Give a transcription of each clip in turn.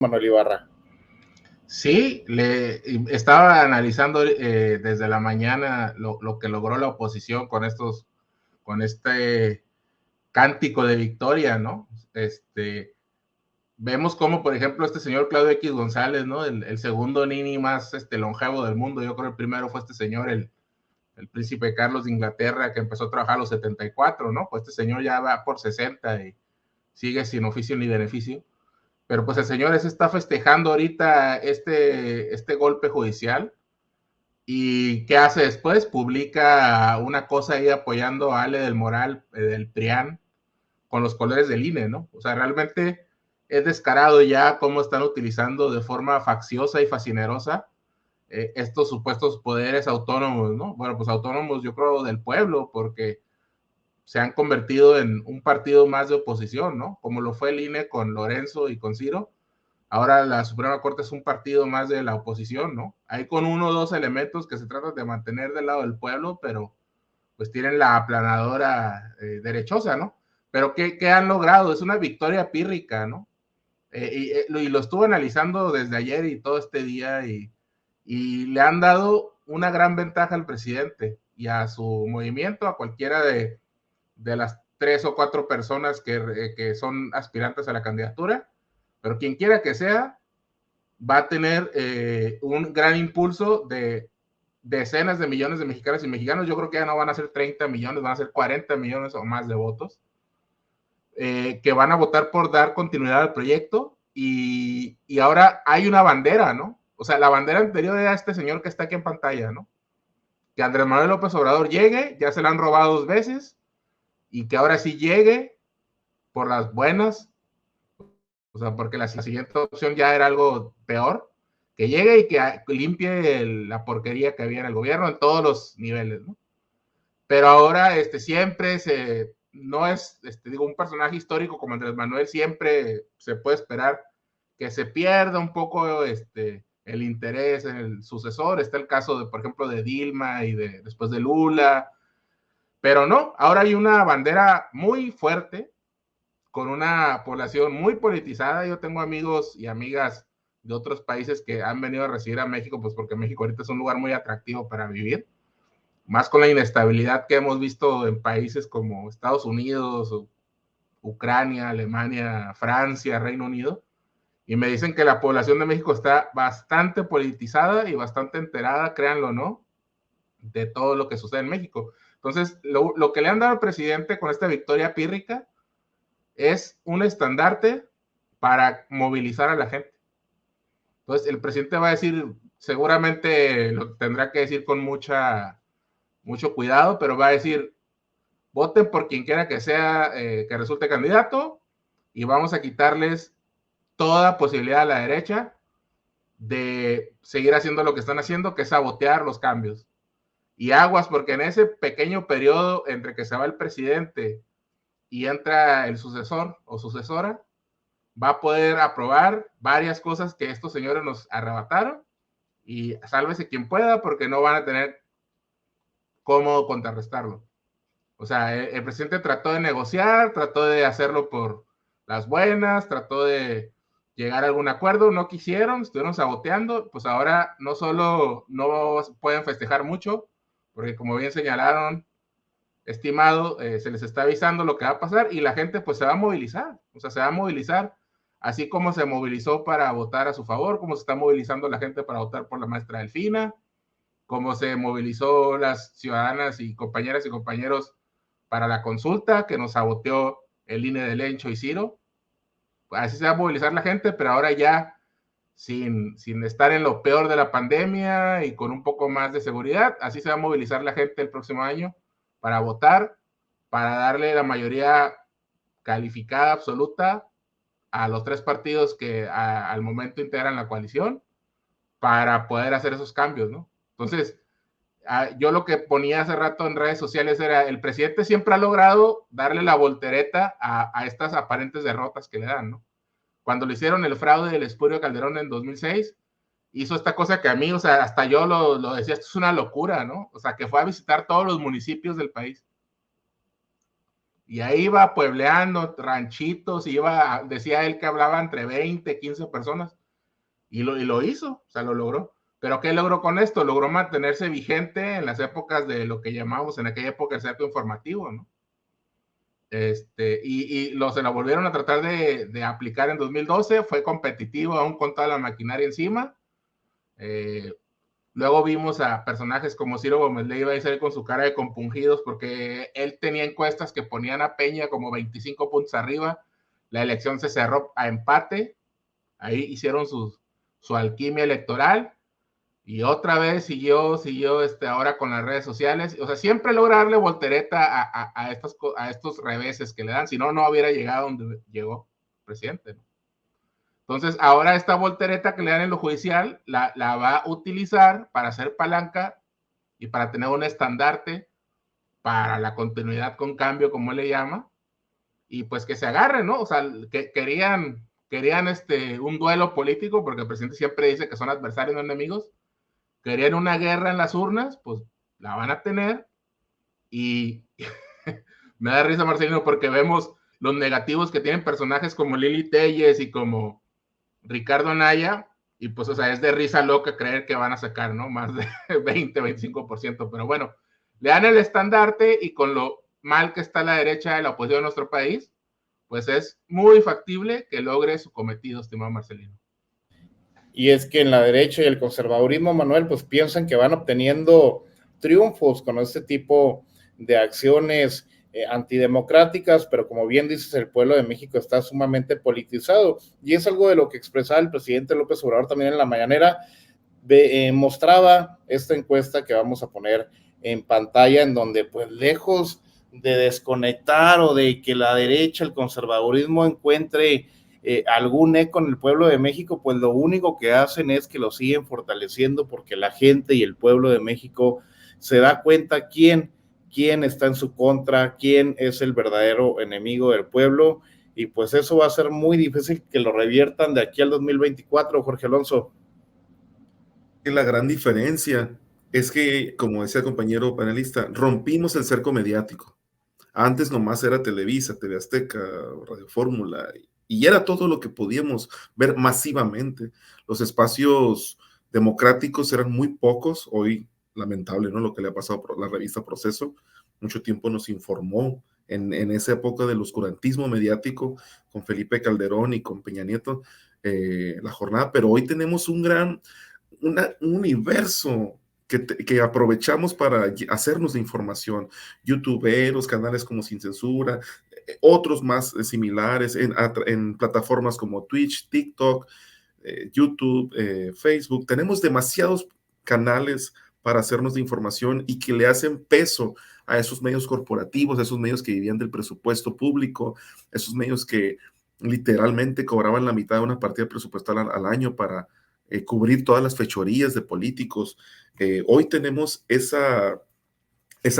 Manuel Ibarra. Sí, le estaba analizando desde la mañana lo que logró la oposición con este cántico de victoria, ¿no? Vemos como, por ejemplo, este señor Claudio X González, ¿no? El segundo nini más longevo del mundo. Yo creo que el primero fue este señor, el príncipe Carlos de Inglaterra, que empezó a trabajar a los 74, ¿no? Pues este señor ya va por 60 y sigue sin oficio ni beneficio. Pero pues el señor se está festejando ahorita este golpe judicial. ¿Y qué hace después? Publica una cosa ahí apoyando a Ale del Moral, del PRIAN, con los colores del INE, ¿no? O sea, realmente es descarado ya cómo están utilizando de forma facciosa y fascinerosa estos supuestos poderes autónomos, ¿no? Bueno, pues autónomos yo creo del pueblo, porque se han convertido en un partido más de oposición, ¿no? Como lo fue el INE con Lorenzo y con Ciro. Ahora la Suprema Corte es un partido más de la oposición, ¿no? Hay con uno o dos elementos que se tratan de mantener del lado del pueblo, pero pues tienen la aplanadora derechosa, ¿no? Pero ¿qué han logrado? Es una victoria pírrica, ¿no? Y lo estuve analizando desde ayer y todo este día y le han dado una gran ventaja al presidente y a su movimiento, a cualquiera de las 3 o 4 personas que son aspirantes a la candidatura, pero quien quiera que sea, va a tener un gran impulso de decenas de millones de mexicanas y mexicanos. Yo creo que ya no van a ser 30 millones, van a ser 40 millones o más de votos, que van a votar por dar continuidad al proyecto. Y ahora hay una bandera, ¿no? O sea, la bandera anterior era este señor que está aquí en pantalla, ¿no? Que Andrés Manuel López Obrador llegue, ya se la han robado 2 veces, y que ahora sí llegue por las buenas, o sea, porque la siguiente opción ya era algo peor, que llegue y que limpie la porquería que había en el gobierno en todos los niveles, ¿no? Pero ahora siempre no es, digo, un personaje histórico como Andrés Manuel, siempre se puede esperar que se pierda un poco el interés en el sucesor. Está el caso de, por ejemplo, de Dilma y después de Lula, pero no, ahora hay una bandera muy fuerte con una población muy politizada. Yo tengo amigos y amigas de otros países que han venido a recibir a México, pues porque México ahorita es un lugar muy atractivo para vivir, más con la inestabilidad que hemos visto en países como Estados Unidos, Ucrania, Alemania, Francia, Reino Unido, y me dicen que la población de México está bastante politizada y bastante enterada, créanlo o no, de todo lo que sucede en México. Entonces, lo que le han dado al presidente con esta victoria pírrica es un estandarte para movilizar a la gente. Entonces, el presidente va a decir, seguramente lo tendrá que decir con mucho cuidado, pero va a decir, voten por quien quiera que sea que resulte candidato y vamos a quitarles toda posibilidad a la derecha de seguir haciendo lo que están haciendo, que es sabotear los cambios. Y aguas, porque en ese pequeño periodo entre que se va el presidente y entra el sucesor o sucesora, va a poder aprobar varias cosas que estos señores nos arrebataron, y sálvese quien pueda, porque no van a tener cómo contrarrestarlo. O sea, el presidente trató de negociar, trató de hacerlo por las buenas, trató de llegar a algún acuerdo, no quisieron, estuvieron saboteando. Pues ahora no solo no pueden festejar mucho, porque como bien señalaron, estimado, se les está avisando lo que va a pasar y la gente pues se va a movilizar. O sea, se va a movilizar así como se movilizó para votar a su favor, como se está movilizando la gente para votar por la maestra Delfina, como se movilizó las ciudadanas y compañeras y compañeros para la consulta que nos saboteó el INE de Lencho y Ciro. Así se va a movilizar la gente, pero ahora ya sin estar en lo peor de la pandemia y con un poco más de seguridad, así se va a movilizar la gente el próximo año para votar, para darle la mayoría calificada absoluta a los 3 partidos que al momento integran la coalición, para poder hacer esos cambios, ¿no? Entonces, yo lo que ponía hace rato en redes sociales era, el presidente siempre ha logrado darle la voltereta a estas aparentes derrotas que le dan, ¿no? Cuando le hicieron el fraude del espurio Calderón en 2006, hizo esta cosa que a mí, o sea, hasta yo lo decía, esto es una locura, ¿no? O sea, que fue a visitar todos los municipios del país. Y ahí iba puebleando ranchitos, decía él que hablaba entre 20, 15 personas, y lo hizo, o sea, lo logró. Pero ¿qué logró con esto? Logró mantenerse vigente en las épocas de lo que llamamos en aquella época el cerco informativo, ¿no? Se la volvieron a tratar de aplicar en 2012, fue competitivo aún con toda la maquinaria encima. Luego vimos a personajes como Ciro Gómez Leiva y con su cara de compungidos porque él tenía encuestas que ponían a Peña como 25 puntos arriba. La elección se cerró a empate. Ahí hicieron su alquimia electoral y otra vez siguió ahora con las redes sociales. O sea, siempre logra darle voltereta a estos reveses que le dan. Si no, no hubiera llegado donde llegó el presidente, ¿no? Entonces, ahora esta voltereta que le dan en lo judicial la va a utilizar para hacer palanca y para tener un estandarte para la continuidad con cambio, como él le llama, y pues que se agarren, ¿no? O sea, que querían un duelo político, porque el presidente siempre dice que son adversarios, no enemigos. Querían una guerra en las urnas, pues la van a tener. Y me da risa, Marcelino, porque vemos los negativos que tienen personajes como Lili Telles y como Ricardo Anaya, y pues, o sea, es de risa loca creer que van a sacar, ¿no? Más de 20, 25%, pero bueno, le dan el estandarte y con lo mal que está la derecha de la oposición de nuestro país, pues es muy factible que logre su cometido, estimado Marcelino. Y es que en la derecha y el conservadurismo, Manuel, pues piensan que van obteniendo triunfos con este tipo de acciones antidemocráticas, pero como bien dices, el pueblo de México está sumamente politizado, y es algo de lo que expresaba el presidente López Obrador también en la mañanera. Mostraba esta encuesta que vamos a poner en pantalla, en donde pues lejos de desconectar o de que la derecha, el conservadurismo encuentre algún eco en el pueblo de México, pues lo único que hacen es que lo siguen fortaleciendo, porque la gente y el pueblo de México se da cuenta quién está en su contra, quién es el verdadero enemigo del pueblo, y pues eso va a ser muy difícil que lo reviertan de aquí al 2024, Jorge Alonso. La gran diferencia es que, como decía el compañero panelista, rompimos el cerco mediático. Antes nomás era Televisa, TV Azteca, Radio Fórmula, y era todo lo que podíamos ver masivamente. Los espacios democráticos eran muy pocos. Hoy, lamentable, ¿no? Lo que le ha pasado a la revista Proceso. Mucho tiempo nos informó en esa época del oscurantismo mediático con Felipe Calderón y con Peña Nieto, la jornada, pero hoy tenemos un universo que aprovechamos para hacernos de información. YouTuberos, canales como Sin Censura, otros más similares en plataformas como Twitch, TikTok, YouTube, Facebook. Tenemos demasiados canales para hacernos de información y que le hacen peso a esos medios corporativos, a esos medios que vivían del presupuesto público, esos medios que literalmente cobraban la mitad de una partida presupuestal al año para cubrir todas las fechorías de políticos. Hoy tenemos esa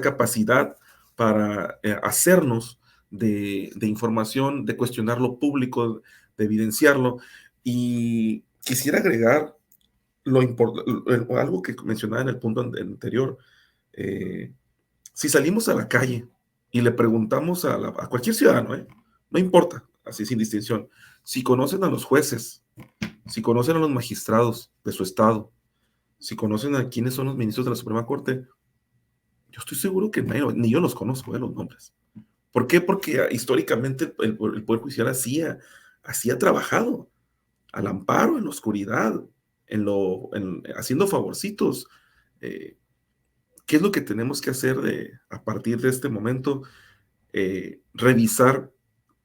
capacidad para hacernos de información, de cuestionar lo público, de evidenciarlo. Y quisiera agregar algo que mencionaba en el punto anterior. Si salimos a la calle y le preguntamos a cualquier ciudadano, no importa, así sin distinción, si conocen a los jueces, si conocen a los magistrados de su estado, si conocen a quiénes son los ministros de la Suprema Corte, yo estoy seguro que ni yo los conozco, los nombres. ¿Por qué? Porque históricamente el Poder Judicial hacía trabajado al amparo, en la oscuridad, haciendo favorcitos. ¿Qué es lo que tenemos que hacer a partir de este momento? Revisar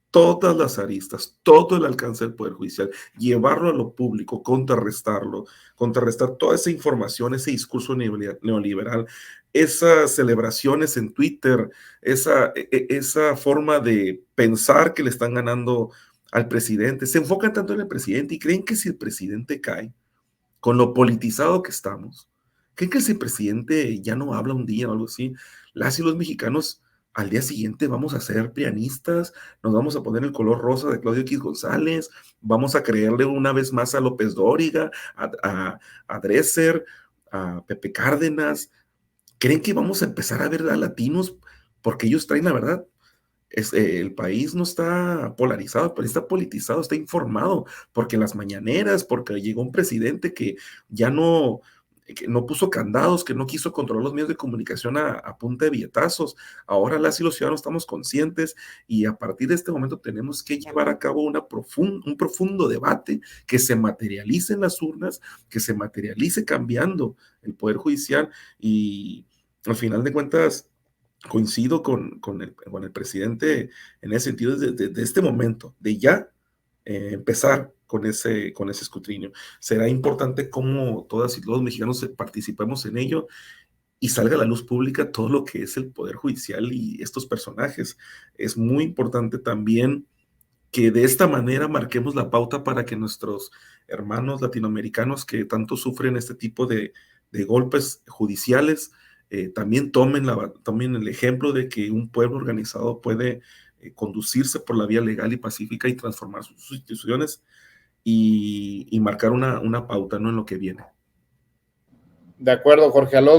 todas las aristas, todo el alcance del Poder Judicial, llevarlo a lo público, contrarrestar toda esa información, ese discurso neoliberal, esas celebraciones en Twitter, esa forma de pensar que le están ganando al presidente. Se enfocan tanto en el presidente y creen que si el presidente cae, con lo politizado que estamos, creen que si el presidente ya no habla un día o algo así, las y los mexicanos al día siguiente vamos a ser pianistas, nos vamos a poner el color rosa de Claudio X González, vamos a creerle una vez más a López Dóriga, a Dresser, a Pepe Cárdenas. ¿Creen que vamos a empezar a ver a latinos porque ellos traen la verdad? el país no está polarizado, el país está politizado, está informado, porque las mañaneras, porque llegó un presidente que ya no, que no puso candados, que no quiso controlar los medios de comunicación a punta de billetazos. Ahora las y los ciudadanos estamos conscientes y a partir de este momento tenemos que llevar a cabo un profundo debate que se materialice en las urnas, que se materialice cambiando el Poder Judicial y al final de cuentas coincido con el presidente en ese sentido de este momento, de ya empezar con ese escrutinio. Será importante cómo todas y todos los mexicanos participemos en ello y salga a la luz pública todo lo que es el Poder Judicial y estos personajes. Es muy importante también que de esta manera marquemos la pauta para que nuestros hermanos latinoamericanos que tanto sufren este tipo de golpes judiciales también tomen el ejemplo de que un pueblo organizado puede conducirse por la vía legal y pacífica y transformar sus instituciones y marcar una pauta, ¿no? En lo que viene. De acuerdo, Jorge Alonso.